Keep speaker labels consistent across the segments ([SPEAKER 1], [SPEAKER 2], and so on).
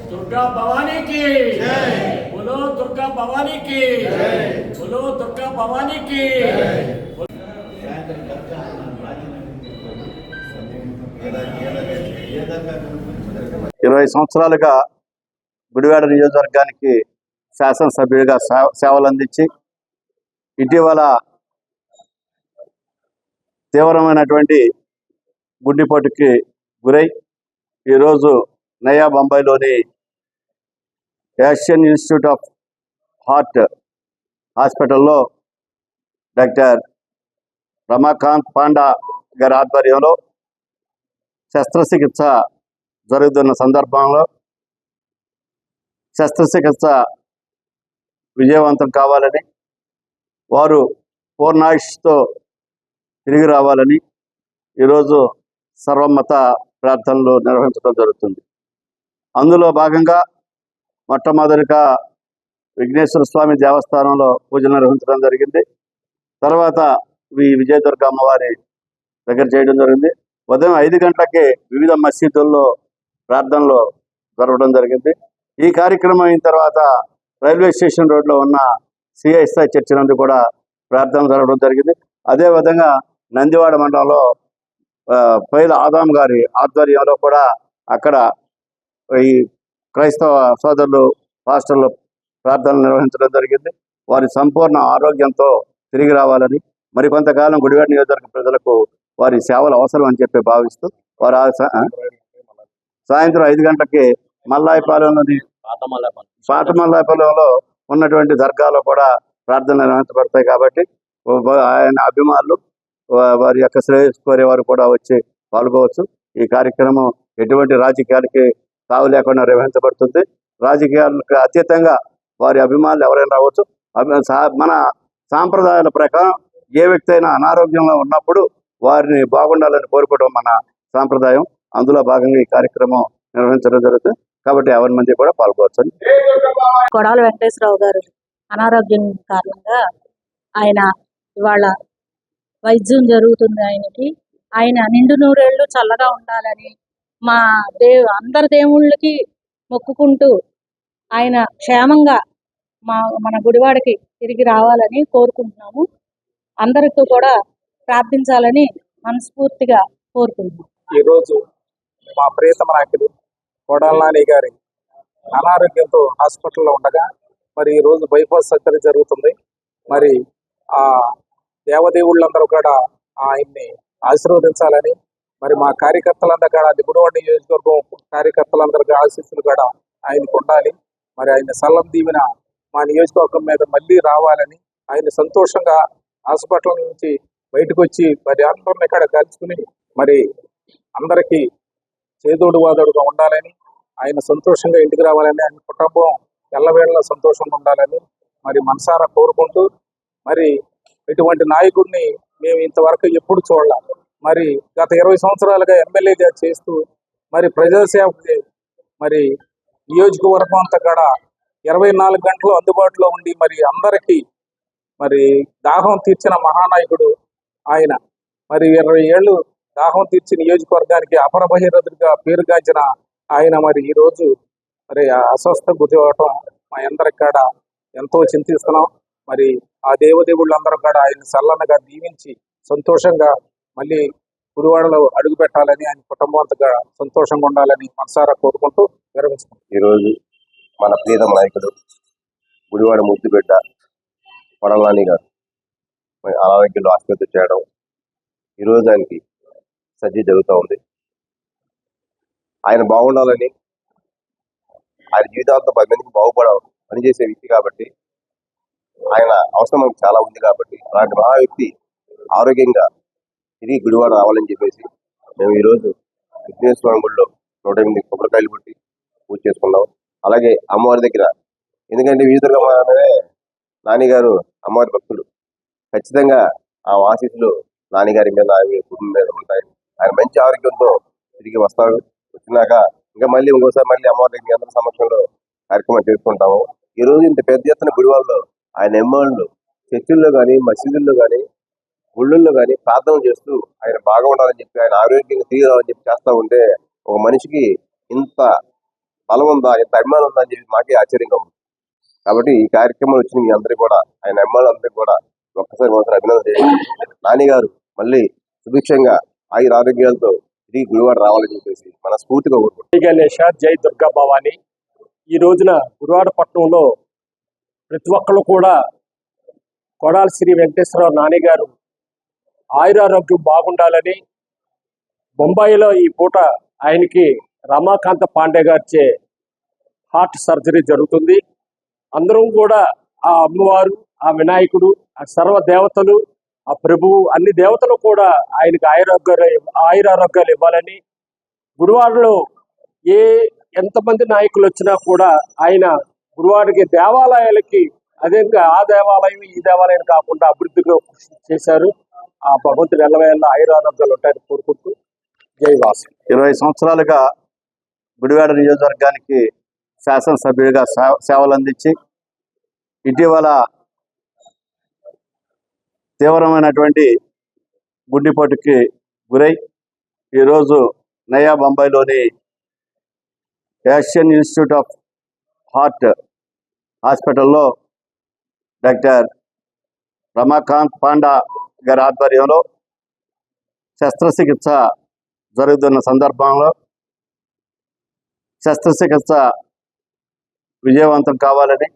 [SPEAKER 1] दुर्गा भवानी की बोलो, दुर्गा भवानी की बोलो, दुर्गा भवानी की।
[SPEAKER 2] 20 సంవత్సరాలుగా గుడివాడ నియోజకవర్గానికి శాసనసభ్యుడిగా సేవలు అందించి ఇటీవల తీవ్రమైనటువంటి గుండెపోటుకి గురై ఈరోజు నయా బొంబాయిలోని ఏషియన్ ఇన్స్టిట్యూట్ ఆఫ్ హార్ట్ హాస్పిటల్లో డాక్టర్ రమాకాంత్ పాండా గారి ఆధ్వర్యంలో శస్త్రచికిత్స జరుగుతున్న సందర్భంలో శస్త్రచికిత్స విజయవంతం కావాలని, వారు పూర్ణాయుష్తో తిరిగి రావాలని ఈరోజు సర్వమత ప్రార్థనలు నిర్వహించడం జరుగుతుంది. అందులో భాగంగా మొట్టమొదటిగా విఘ్నేశ్వర స్వామి దేవస్థానంలో పూజలు నిర్వహించడం జరిగింది. తర్వాత విజయదుర్గ అమ్మవారి దగ్గర చేయడం జరిగింది. ఉదయం 5 గంటలకే వివిధ మసీదుల్లో ప్రార్థనలు జరగడం జరిగింది. ఈ కార్యక్రమం అయిన తర్వాత రైల్వే స్టేషన్ రోడ్లో ఉన్న సిఐఎస్ఐ చర్చి నందు కూడా ప్రార్థన జరగడం జరిగింది. అదేవిధంగా నందివాడ మండలంలో పైల ఆదాం గారి ఆధ్వర్యంలో కూడా అక్కడ ఈ క్రైస్తవ సోదరులు పాస్టర్లు ప్రార్థనలు నిర్వహించడం జరిగింది. వారి సంపూర్ణ ఆరోగ్యంతో తిరిగి రావాలని, మరికొంతకాలం గుడివాడ నియోజకవర్గ ప్రజలకు వారి సేవలు అవసరం అని చెప్పి భావిస్తూ వారు సాయంత్రం 5 గంటలకి మల్లాయపాలెంలోని పాత మల్లాయపాలెంలో ఉన్నటువంటి దర్గాలో కూడా ప్రార్థనలు నిర్వహించబడతాయి. కాబట్టి ఆయన అభిమానులు వారి యొక్క శ్రేయస్సు కోరేవారు కూడా వచ్చి పాల్గొవచ్చు. ఈ కార్యక్రమం ఎటువంటి రాజకీయాలకి తావు లేకుండా నిర్వహించబడుతుంది. రాజకీయాలకు అతీతంగా వారి అభిమానులు ఎవరైనా రావచ్చు. మన సాంప్రదాయాల ప్రకారం ఏ వ్యక్తి అయినా అనారోగ్యంలో ఉన్నప్పుడు వారిని బాగుండాలని కోరుకోవడం మన సాంప్రదాయం. అందులో భాగంగా ఈ కార్యక్రమం నిర్వహించడం జరుగుతుంది. కాబట్టి ఎవరి మంది కూడా పాల్గొవచ్చు.
[SPEAKER 3] కొడాలి వెంకటేశ్వరరావు గారు అనారోగ్యం కారణంగా ఆయన ఇవాళ వైద్యం జరుగుతుంది. ఆయన నిండు నూరేళ్లు చల్లగా ఉండాలని మా అందరి దేవుళ్ళకి మొక్కుకుంటూ ఆయన క్షేమంగా మన గుడివాడకి తిరిగి రావాలని కోరుకుంటున్నాము. అందరితో కూడా ప్రార్థించాలని మనస్ఫూర్తిగా కోరుకుంటున్నాం.
[SPEAKER 4] ఈరోజు మా ప్రియతమ నాయకుడు కొడాలి నాని గారి అనారోగ్యంతో హాస్పిటల్లో ఉండగా మరి ఈరోజు బైపాస్ సర్జరీ జరుగుతుంది. మరి ఆ దేవదేవుళ్ళందరూ కూడా ఆయన్ని ఆశీర్వదించాలని, మరి మా కార్యకర్తలందరూ కూడా గుడివాడ నియోజకవర్గం కార్యకర్తలందరికీ ఆశీస్సులు కూడా ఆయనకు ఉండాలి. మరి ఆయన సల్లం దీవెన మా నియోజకవర్గం మీద మళ్ళీ రావాలని, ఆయన సంతోషంగా హాస్పిటల్ నుంచి బయటకు వచ్చి మరి అందరిని ఇక్కడ కలుసుకుని మరి అందరికీ చేదోడు వాదోడుగా ఉండాలని, ఆయన సంతోషంగా ఇంటికి రావాలని, ఆయన కుటుంబం ఎల్లవేళలా సంతోషంగా ఉండాలని మరి మనసారా కోరుకుంటూ, మరి ఇటువంటి నాయకుడిని మేము ఇంతవరకు ఎప్పుడు చూడాలి. మరి గత 20 సంవత్సరాలుగా ఎమ్మెల్యేగా చేస్తూ మరి ప్రజాసేవకి మరి నియోజకవర్గం అంతా కూడా 24 గంటలు అందుబాటులో ఉండి మరి అందరికీ మరి దాహం తీర్చిన మహానాయకుడు ఆయన. మరి 20 ఏళ్ళు దాహం తీర్చి నియోజకవర్గానికి అపర బహిరంగగా పేరుగాంచిన ఆయన మరి ఈరోజు మరి అస్వస్థ గురి అవటం మా అందరికి కూడా ఎంతో చింతిస్తున్నాం. మరి ఆ దేవదేవుళ్ళందరూ కూడా ఆయన చల్లనగా దీవించి సంతోషంగా మళ్ళీ గుడివాడలో అడుగు పెట్టాలని, ఆయన కుటుంబం అంతగా సంతోషంగా ఉండాలని మనసారా కోరుకుంటూ విరమిస్తున్నాం.
[SPEAKER 5] ఈరోజు మన ప్రియతమ నాయకుడు గుడివాడ ముద్దుబిడ్డ కొడాలి నాని గారు అనారోగ్యంలో ఆసుపత్రి చేయడం ఈరోజు ఆయనకి సర్జరీ జరుగుతూ ఉంది. ఆయన బాగుండాలని, ఆయన జీవితాంతం 10 మందికి పనిచేసే వ్యక్తి కాబట్టి, ఆయన అవసరం మనకు చాలా ఉంది కాబట్టి, అలాంటి మహా వ్యక్తి ఆరోగ్యంగా తిరిగి గుడివాడ రావాలని చెప్పేసి మేము ఈరోజు విఘ్నేశ్వర స్వామి గుడిలో 108 కొబ్బరికాయలు కొట్టి పూజ చేసుకున్నాం. అలాగే అమ్మవారి దగ్గర, ఎందుకంటే విజయదుర్గమ్మనే నాని గారు అమ్మవారి భక్తులు, ఖచ్చితంగా ఆ ఆశీస్సులు నాన్నగారి మీద ఆయన కుటుంబం మీద ఉంటాయి. ఆయన మంచి ఆరోగ్యంతో తిరిగి వస్తాడు. వచ్చినాక ఇంకా మళ్ళీ ఇంకోసారి మళ్ళీ అమ్మవారి దగ్గర అందరి సమక్షంలో కార్యక్రమం చేసుకుంటాము. ఈ రోజు ఇంత పెద్ద ఎత్తున గుడివాడలో ఆయన ఎమ్మెల్యేలు చర్చిల్లో కానీ మసీదుల్లో కానీ గుళ్ళల్లో కానీ ప్రార్థన చేస్తూ ఆయన బాగా ఉండాలని చెప్పి ఆయన ఆరోగ్యంగా తీరాలని చెప్పి చేస్తా ఉంటే ఒక మనిషికి ఇంత బలం ఉందా, ఇంత అభిమానం ఉందా అని చెప్పి మాకే ఆశ్చర్యంగా ఉంది. కాబట్టి ఈ కార్యక్రమం వచ్చిన మీ అందరికీ కూడా, ఆయన అభిమానులందరికీ కూడా ఒక్కసారి మాత్రం అభినందన చేయండి. నాని గారు మళ్ళీ సుభిక్షంగా ఆయుర ఆరోగ్యాలతో తిరిగి గుడివాడ రావాలని చెప్పేసి మనస్ఫూర్తిగా కోరుకుంటున్నాం.
[SPEAKER 6] జై గణేష, జై దుర్గా భవాని. ఈ రోజున గుడివాడ పట్టణంలో ప్రతి ఒక్కరు కూడా కొడాలి శ్రీ వెంకటేశ్వరరావు నాని గారు ఆయురారోగ్యం బాగుండాలని, బొంబాయిలో ఈ పూట ఆయనకి రమాకాంత పాండే గారిచే హార్ట్ సర్జరీ జరుగుతుంది. అందరం కూడా ఆ అమ్మవారు, ఆ వినాయకుడు, ఆ సర్వ దేవతలు, ఆ ప్రభువు, అన్ని దేవతలు కూడా ఆయనకి ఆయురారోగ్యాలు ఇవ్వాలని, గుడివాడలో ఎంతమంది నాయకులు వచ్చినా కూడా ఆయన గుడివాడకి దేవాలయాలకి అదేవిధంగా ఆ దేవాలయం ఈ దేవాలయం కాకుండా అభివృద్ధిలో కృషి చేశారు. ఆ భగవంతుడు ఎల్లవేళ ఆయురారోగ్యాలు ఉంటాయని కోరుకుంటూ జై వాసు.
[SPEAKER 2] 20 సంవత్సరాలుగా గుడివాడ నియోజకవర్గానికి శాసనసభ్యుడిగా సేవలు అందించి ఇటీవల తీవ్రమైనటువంటి గుండెపోటుకి గురై ఈరోజు నయా బొంబాయిలోని ఏషియన్ ఇన్స్టిట్యూట్ ఆఫ్ హార్ట్ హాస్పిటల్లో డాక్టర్ రమాకాంత్ పాండా గారి ఆధ్వర్యంలో శస్త్రచికిత్స జరుగుతున్న సందర్భంలో శస్త్రచికిత్స విజయవంతం కావాలని,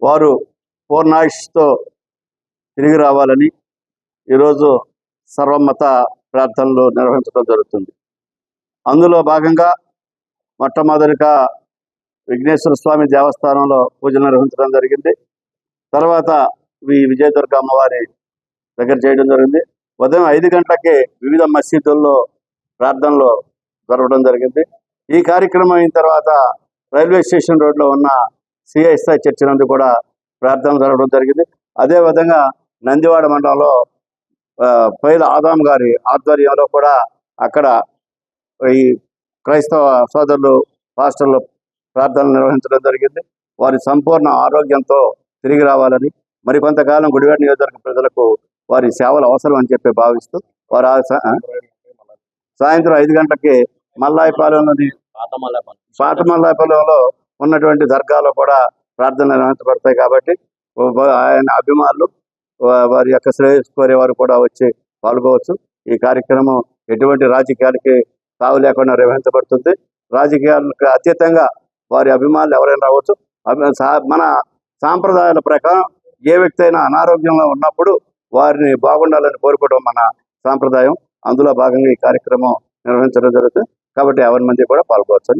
[SPEAKER 2] వారు పూర్ణాయుష్తో తిరిగి రావాలని ఈరోజు సర్వమత ప్రార్థనలు నిర్వహించడం జరుగుతుంది. అందులో భాగంగా మొట్టమొదటిగా విఘ్నేశ్వర స్వామి దేవస్థానంలో పూజలు నిర్వహించడం జరిగింది. తర్వాత విజయదుర్గ అమ్మవారి దగ్గర చేయడం జరిగింది. ఉదయం 5 గంటలకే వివిధ మసీదుల్లో ప్రార్థనలు జరగడం జరిగింది. ఈ కార్యక్రమం అయిన తర్వాత రైల్వే స్టేషన్ రోడ్లో ఉన్న సిఐఎస్ఐ చర్చి నందు కూడా ప్రార్థనలు జరగడం జరిగింది. అదేవిధంగా నందివాడ మండలంలో పైల ఆదాం గారి ఆధ్వర్యంలో కూడా అక్కడ ఈ క్రైస్తవ సోదరులు పాస్టర్లు ప్రార్థనలు నిర్వహించడం జరిగింది. వారి సంపూర్ణ ఆరోగ్యంతో తిరిగి రావాలని, మరి కొంతకాలం గుడివాడ నియోజకవర్గ ప్రజలకు వారి సేవలు అవసరం అని చెప్పి భావిస్తూ వారు సాయంత్రం 5 గంటలకి మల్లాయపాలెంలోని పాత మల్లాయపాలెంలో ఉన్నటువంటి దర్గాలో కూడా ప్రార్థనలు నిర్వహించబడతాయి. కాబట్టి ఆయన అభిమానులు, వారి యొక్క శ్రేయస్సు కోరేవారు కూడా వచ్చి పాల్గొవచ్చు. ఈ కార్యక్రమం ఎటువంటి రాజకీయాలకి తావు లేకుండా నిర్వహించబడుతుంది. రాజకీయాలకు అతీతంగా వారి అభిమానులు ఎవరైనా రావచ్చు. మన సాంప్రదాయాల ప్రకారం ఏ వ్యక్తి అయినా అనారోగ్యంలో ఉన్నప్పుడు వారిని బాగుండాలని కోరుకోవడం మన సాంప్రదాయం. అందులో భాగంగా ఈ కార్యక్రమం నిర్వహించడం జరుగుతుంది. కాబట్టి 50 మంది కూడా పాల్గొవచ్చు.